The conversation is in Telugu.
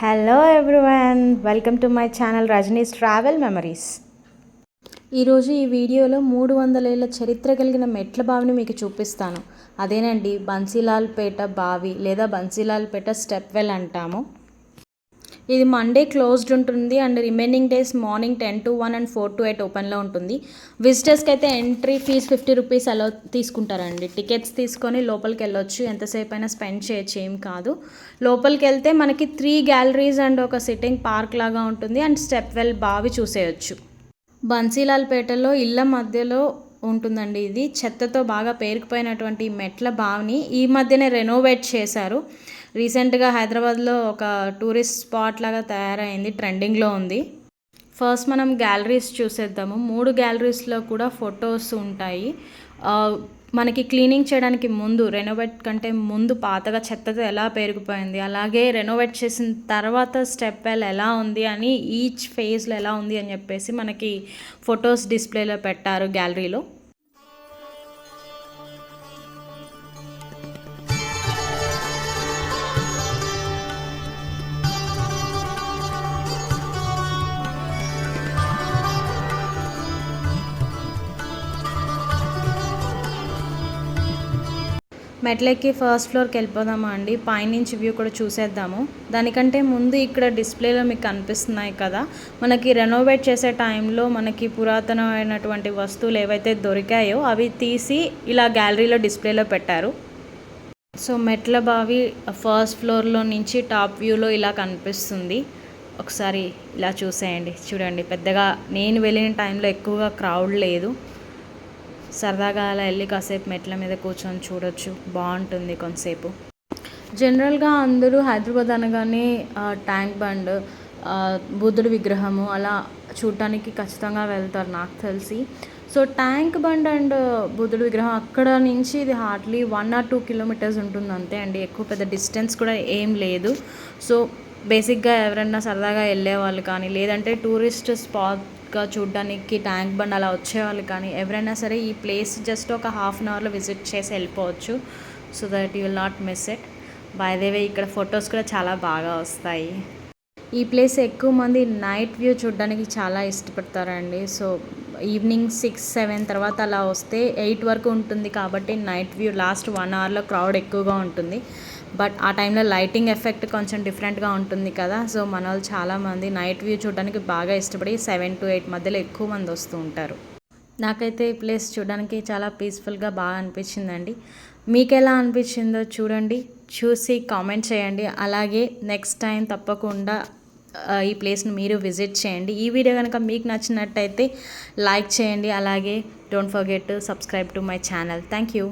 Hello everyone, welcome to my channel Rajani's travel memories. ఈరోజు ఈ వీడియోలో 300 ఏళ్ల చరిత్ర కలిగిన మెట్ల బావిని మీకు చూపిస్తాను. అదేనండి బన్సీలాల్పేట బావి లేదా బన్సీలాల్పేట స్టెప్ వెల్ అంటాము. ఇది మండే క్లోజ్డ్ ఉంటుంది and remaining days morning 10 to 1 and 4 to 8 ఓపెన్లో ఉంటుంది. విజిటర్స్కి అయితే ఎంట్రీ ఫీజ్ 50 రూపీస్ అలా తీసుకుంటారండి. టికెట్స్ తీసుకొని లోపలికి వెళ్ళొచ్చు, ఎంతసేపు అయినా స్పెండ్ చేయొచ్చు, ఏం కాదు. లోపలికి వెళ్తే మనకి 3 గ్యాలరీస్ అండ్ ఒక సిట్టింగ్ పార్క్ లాగా ఉంటుంది అండ్ స్టెప్ వెల్ బావి చూసేయచ్చు. బన్సీలాల్పేటలో ఇళ్ళ మధ్యలో ఉంటుందండి. ఇది చెత్తతో బాగా పేరుకుపోయినటువంటి మెట్ల బావిని ఈ మధ్యనే రెనోవేట్ చేశారు. రీసెంట్గా హైదరాబాద్లో ఒక టూరిస్ట్ స్పాట్ లాగా తయారైంది, ట్రెండింగ్లో ఉంది. ఫస్ట్ మనం గ్యాలరీస్ చూసేద్దాము. 3 గ్యాలరీస్లో కూడా ఫొటోస్ ఉంటాయి. మనకి క్లీనింగ్ చేయడానికి ముందు, రెనోవేట్ కంటే ముందు పాతగా చెత్తతో ఎలా పేరుకుపోయింది, అలాగే రెనోవేట్ చేసిన తర్వాత స్టెప్ వెల్ ఎలా ఉంది అని, ఈచ్ ఫేజ్లో ఎలా ఉంది అని చెప్పేసి మనకి ఫొటోస్ డిస్ప్లేలో పెట్టారు గ్యాలరీలో. మెట్లెక్కి ఫస్ట్ ఫ్లోర్కి వెళ్ళిపోదామా అండి. పైనుంచి వ్యూ కూడా చూసేద్దాము. దానికంటే ముందు ఇక్కడ డిస్ప్లేలో మీకు కనిపిస్తున్నాయి కదా, మనకి రెనోవేట్ చేసే టైంలో మనకి పురాతనమైనటువంటి వస్తువులు ఏవైతే దొరికాయో అవి తీసి ఇలా గ్యాలరీలో డిస్ప్లేలో పెట్టారు. సో మెట్ల బావి ఫస్ట్ ఫ్లోర్లో నుంచి టాప్ వ్యూలో ఇలా కనిపిస్తుంది. ఒకసారి ఇలా చూసేయండి, చూడండి. పెద్దగా నేను వెళ్ళిన టైంలో ఎక్కువగా క్రౌడ్ లేదు. సరదాగా అలా వెళ్ళి కాసేపు మెట్ల మీద కూర్చొని చూడొచ్చు, బాగుంటుంది కొంతసేపు. జనరల్గా అందరూ హైదరాబాద్ అనగానే ట్యాంక్ బండ్, బుద్ధుడి విగ్రహము అలా చూడటానికి ఖచ్చితంగా వెళ్తారు నాకు తెలిసి. సో ట్యాంక్ బండ్ అండ్ బుద్ధుడి విగ్రహం అక్కడ నుంచి ఇది హార్డ్లీ 1 or 2 kilometers ఉంటుంది అంతే అండి. ఎక్కువ పెద్ద డిస్టెన్స్ కూడా ఏం లేదు. సో బేసిక్గా ఎవరైనా సరదాగా వెళ్ళేవాళ్ళు కానీ, లేదంటే టూరిస్ట్ స్పాట్గా చూడడానికి ట్యాంక్ బండ్ అలా వచ్చేవాళ్ళు కానీ, ఎవరైనా సరే ఈ ప్లేస్ జస్ట్ ఒక ½ an hourలో విజిట్ చేసి వెళ్ళిపోవచ్చు. So that you will not miss it. By the way ఇక్కడ ఫొటోస్ కూడా చాలా బాగా వస్తాయి. ఈ ప్లేస్ ఎక్కువ మంది నైట్ వ్యూ చూడడానికి చాలా ఇష్టపడతారండి. సో ఈవినింగ్ 6-7 తర్వాత అలా వస్తే 8 వరకు ఉంటుంది కాబట్టి నైట్ వ్యూ లాస్ట్ 1 hourలో క్రౌడ్ ఎక్కువగా ఉంటుంది. బట్ ఆ టైంలో లైటింగ్ ఎఫెక్ట్ కొంచెం డిఫరెంట్గా ఉంటుంది కదా. సో మన వాళ్ళు చాలామంది నైట్ వ్యూ చూడడానికి బాగా ఇష్టపడి 7 to 8 మధ్యలో ఎక్కువ మంది వస్తూ ఉంటారు. నాకైతే ఈ ప్లేస్ చూడడానికి చాలా పీస్ఫుల్గా బాగా అనిపించిందండి. మీకు ఎలా అనిపించిందో చూడండి, చూసి కామెంట్ చేయండి. అలాగే నెక్స్ట్ టైం తప్పకుండా ఈ ప్లేస్ని మీరు విజిట్ చేయండి. ఈ వీడియో కనుక మీకు నచ్చినట్టయితే లైక్ చేయండి. అలాగే don't forget to subscribe to my channel. Thank you.